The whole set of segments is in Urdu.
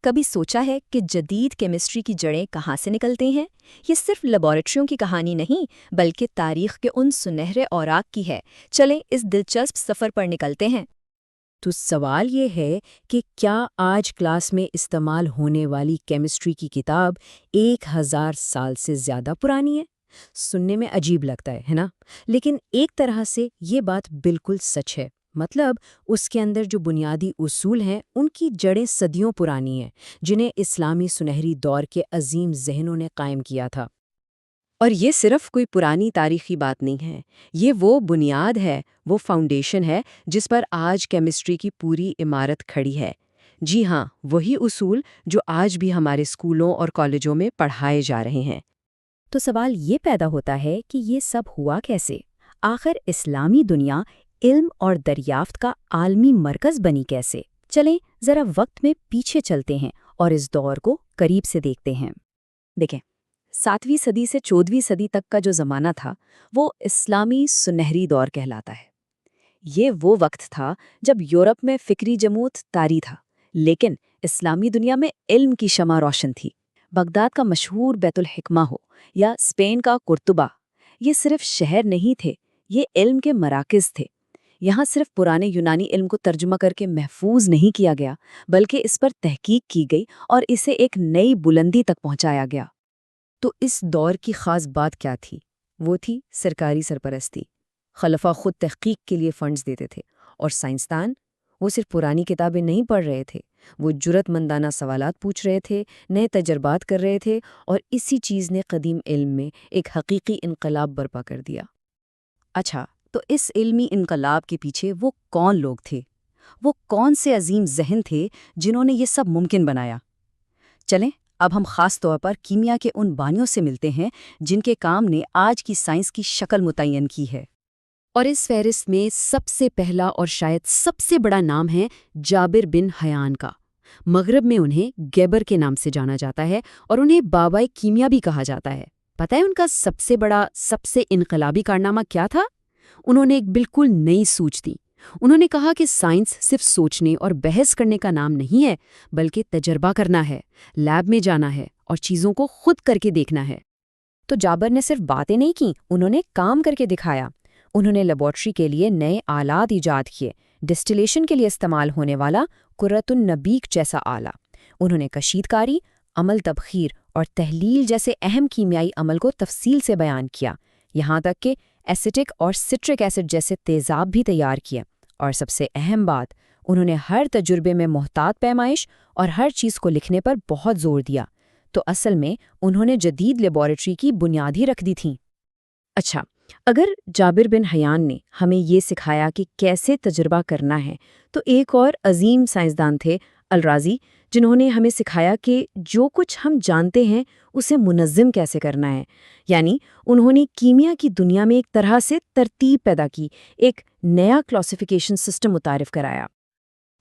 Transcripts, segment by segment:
کبھی سوچا ہے کہ جدید کیمسٹری کی جڑیں کہاں سے نکلتے ہیں؟ یہ صرف لیبارٹریوں کی کہانی نہیں بلکہ تاریخ کے ان سنہرے اوراق کی ہے۔ چلیں اس دلچسپ سفر پر نکلتے ہیں۔ تو سوال یہ ہے کہ کیا آج کلاس میں استعمال ہونے والی کیمسٹری کی کتاب 1000 سال سے زیادہ پرانی ہے؟ سننے میں عجیب لگتا ہے نا؟ لیکن ایک طرح سے یہ بات بالکل سچ ہے۔ مطلب اس کے اندر جو بنیادی اصول ہیں ان کی جڑیں صدیوں پرانی ہیں، جنہیں اسلامی سنہری دور کے عظیم ذہنوں نے قائم کیا تھا۔ اور یہ صرف کوئی پرانی تاریخی بات نہیں ہے، یہ وہ بنیاد ہے، وہ فاؤنڈیشن ہے جس پر آج کیمسٹری کی پوری عمارت کھڑی ہے۔ جی ہاں، وہی اصول جو آج بھی ہمارے اسکولوں اور کالجوں میں پڑھائے جا رہے ہیں۔ تو سوال یہ پیدا ہوتا ہے کہ یہ سب ہوا کیسے؟ آخر اسلامی دنیا علم اور دریافت کا عالمی مرکز بنی کیسے؟ چلیں ذرا وقت میں پیچھے چلتے ہیں اور اس دور کو قریب سے دیکھتے ہیں۔ دیکھیں، 7ویں صدی سے 14ویں صدی تک کا جو زمانہ تھا وہ اسلامی سنہری دور کہلاتا ہے۔ یہ وہ وقت تھا جب یورپ میں فکری جمود طاری تھا، لیکن اسلامی دنیا میں علم کی شمع روشن تھی۔ بغداد کا مشہور بیت الحکمہ ہو یا اسپین کا قرطبہ، یہ صرف شہر نہیں تھے، یہ علم کے مراکز تھے۔ یہاں صرف پرانے یونانی علم کو ترجمہ کر کے محفوظ نہیں کیا گیا، بلکہ اس پر تحقیق کی گئی اور اسے ایک نئی بلندی تک پہنچایا گیا۔ تو اس دور کی خاص بات کیا تھی؟ وہ تھی سرکاری سرپرستی۔ خلفاء خود تحقیق کے لیے فنڈز دیتے تھے، اور سائنسدان وہ صرف پرانی کتابیں نہیں پڑھ رہے تھے، وہ جرأت مندانہ سوالات پوچھ رہے تھے، نئے تجربات کر رہے تھے، اور اسی چیز نے قدیم علم میں ایک حقیقی انقلاب برپا کر دیا۔ اچھا، تو اس علمی انقلاب کے پیچھے وہ کون لوگ تھے؟ وہ کون سے عظیم ذہن تھے جنہوں نے یہ سب ممکن بنایا؟ چلیں اب ہم خاص طور پر کیمیا کے ان بانیوں سے ملتے ہیں جن کے کام نے آج کی سائنس کی شکل متعین کی ہے۔ اور اس فہرست میں سب سے پہلا اور شاید سب سے بڑا نام ہے جابر بن حیان کا۔ مغرب میں انہیں گیبر کے نام سے جانا جاتا ہے اور انہیں بابائے کیمیا بھی کہا جاتا ہے۔ پتہ ہے ان کا سب سے بڑا، سب سے انقلابی کارنامہ کیا تھا؟ انہوں نے ایک بالکل نئی سوچ دی۔ انہوں نے کہا کہ سائنس صرف سوچنے اور بحث کرنے کا نام نہیں ہے، بلکہ تجربہ کرنا ہے، لیب میں جانا ہے اور چیزوں کو خود کر کے دیکھنا ہے۔ تو جابر نے صرف باتیں نہیں کیں، انہوں نے کام کر کے دکھایا۔ انہوں نے لیبارٹری کے لیے نئے آلات ایجاد کیے، ڈسٹیلیشن کے لیے استعمال ہونے والا قرۃ النبیک جیسا آلہ۔ انہوں نے کشیدکاری، عمل تبخیر اور تحلیل جیسے اہم کیمیائی عمل کو تفصیل سے بیان کیا، یہاں تک کہ ایسیٹک اور سٹرک ایسڈ جیسے تیزاب بھی تیار کیے۔ اور سب سے اہم بات، انہوں نے ہر تجربے میں محتاط پیمائش اور ہر چیز کو لکھنے پر بہت زور دیا۔ تو اصل میں انہوں نے جدید لیبارٹری کی بنیاد ہی رکھ دی تھی۔ اچھا، اگر جابر بن حیان نے ہمیں یہ سکھایا کہ کیسے تجربہ کرنا ہے، تو ایک اور عظیم سائنسدان تھے الرازی، جنہوں نے ہمیں سکھایا کہ جو کچھ ہم جانتے ہیں اسے منظم کیسے کرنا ہے۔ یعنی انہوں نے کیمیا کی دنیا میں ایک طرح سے ترتیب پیدا کی، ایک نیا کلاسیفیکیشن سسٹم متعارف کرایا۔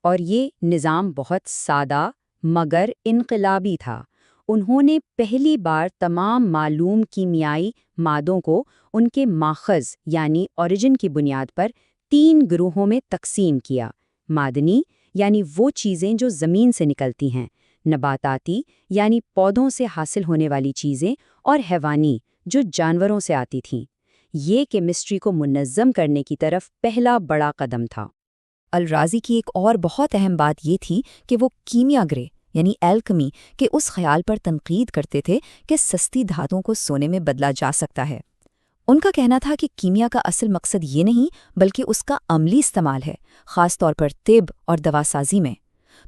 اور یہ نظام بہت سادہ مگر انقلابی تھا۔ انہوں نے پہلی بار تمام معلوم کیمیائی مادوں کو ان کے ماخذ یعنی اوریجن کی بنیاد پر 3 گروہوں میں تقسیم کیا: معدنی یعنی وہ چیزیں جو زمین سے نکلتی ہیں، نباتاتی یعنی پودوں سے حاصل ہونے والی چیزیں، اور حیوانی جو جانوروں سے آتی تھیں۔ یہ کیمسٹری کو منظم کرنے کی طرف پہلا بڑا قدم تھا۔ الرازی کی ایک اور بہت اہم بات یہ تھی کہ وہ کیمیا گرے یعنی ایلکمی کے اس خیال پر تنقید کرتے تھے کہ سستی دھاتوں کو سونے میں بدلا جا سکتا ہے۔ ان کا کہنا تھا کہ کیمیا کا اصل مقصد یہ نہیں بلکہ اس کا عملی استعمال ہے، خاص طور پر طب اور دواسازی میں۔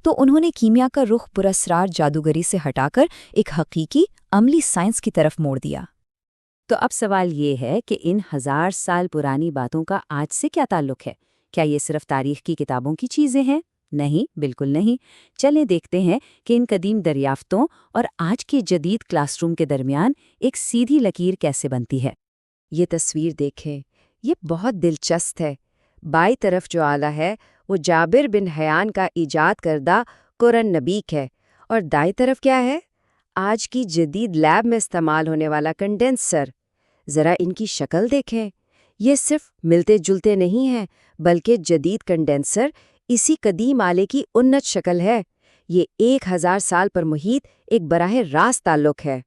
تو انہوں نے کیمیا کا رخ پراسرار جادوگری سے ہٹا کر ایک حقیقی عملی سائنس کی طرف موڑ دیا۔ تو اب سوال یہ ہے کہ ان 1000 سال پرانی باتوں کا آج سے کیا تعلق ہے؟ کیا یہ صرف تاریخ کی کتابوں کی چیزیں ہیں؟ نہیں، بالکل نہیں۔ چلیں دیکھتے ہیں کہ ان قدیم دریافتوں اور آج کے جدید کلاس روم کے درمیان ایک سیدھی لکیر کیسے بنتی ہے۔ یہ تصویر دیکھیں، یہ بہت دلچسپ ہے۔ بائیں طرف جو آلہ ہے وہ جابر بن حیان کا ایجاد کردہ قرآن نبیک ہے، اور دائیں طرف کیا ہے؟ آج کی جدید لیب میں استعمال ہونے والا کنڈینسر۔ ذرا ان کی شکل دیکھیں، یہ صرف ملتے جلتے نہیں ہیں بلکہ جدید کنڈینسر اسی قدیم آلے کی انت شکل ہے۔ یہ 1000 سال پر محیط ایک براہ راست تعلق ہے۔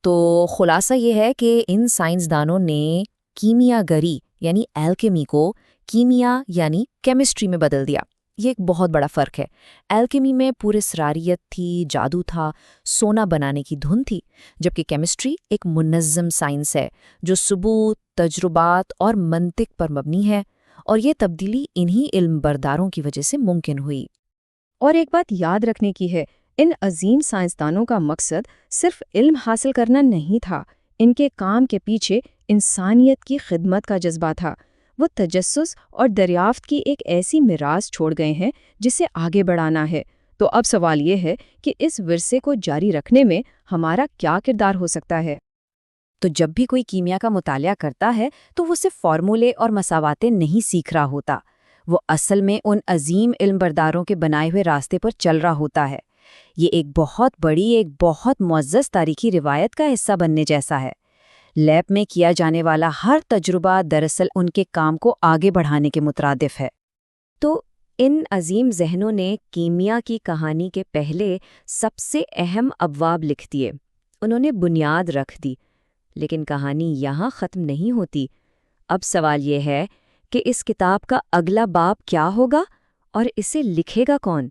تو خلاصہ یہ ہے کہ ان سائنسدانوں نے کیمیا گری یعنی الکیمی کو کیمیا یعنی کیمسٹری میں بدل دیا۔ یہ ایک بہت بڑا فرق ہے۔ الکیمی میں پورے اسراریت تھی، جادو تھا، سونا بنانے کی دھن تھی، جبکہ کیمسٹری ایک منظم سائنس ہے جو ثبوت، تجربات اور منطق پر مبنی ہے، اور یہ تبدیلی انہی علم برداروں کی وجہ سے ممکن ہوئی۔ اور ایک بات یاد رکھنے کی ہے، ان عظیم سائنسدانوں کا مقصد صرف علم حاصل کرنا نہیں تھا، ان کے کام کے پیچھے انسانیت کی خدمت کا جذبہ تھا۔ وہ تجسس اور دریافت کی ایک ایسی میراث چھوڑ گئے ہیں جسے آگے بڑھانا ہے۔ تو اب سوال یہ ہے کہ اس ورثے کو جاری رکھنے میں ہمارا کیا کردار ہو سکتا ہے؟ تو جب بھی کوئی کیمیا کا مطالعہ کرتا ہے تو وہ صرف فارمولے اور مساواتیں نہیں سیکھ رہا ہوتا، وہ اصل میں ان عظیم علم برداروں کے بنائے ہوئے راستے پر چل رہا ہوتا ہے۔ یہ ایک بہت بڑی، ایک بہت معزز تاریخی روایت کا حصہ بننے جیسا ہے۔ لیب میں کیا جانے والا ہر تجربہ دراصل ان کے کام کو آگے بڑھانے کے مترادف ہے۔ تو ان عظیم ذہنوں نے کیمیا کی کہانی کے پہلے سب سے اہم ابواب لکھ دیے، انہوں نے بنیاد رکھ دی، لیکن کہانی یہاں ختم نہیں ہوتی۔ اب سوال یہ ہے کہ اس کتاب کا اگلا باب کیا ہوگا اور اسے لکھے گا کون؟